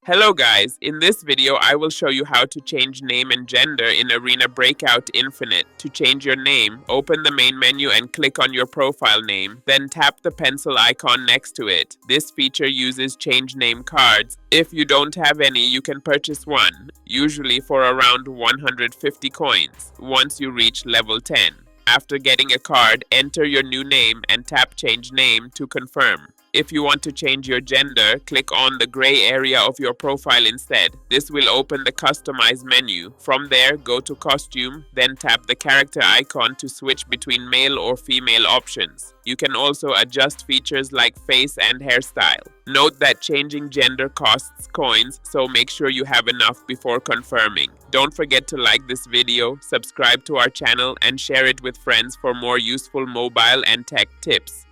Hello guys, in this video I will show you how to change name and gender in Arena Breakout Infinite. To change your name, open the main menu and click on your profile name, then tap the pencil icon next to it. This feature uses change name cards. If you don't have any, you can purchase one, usually for around 150 coins, once you reach level 10. After getting a card, enter your new name and tap change name to confirm. If you want to change your gender, click on the gray area of your profile instead. This will open the Customize menu. From there, go to Costume, then tap the character icon to switch between male or female options. You can also adjust features like face and hairstyle. Note that changing gender costs coins, so make sure you have enough before confirming. Don't forget to like this video, subscribe to our channel, and share it with friends for more useful mobile and tech tips.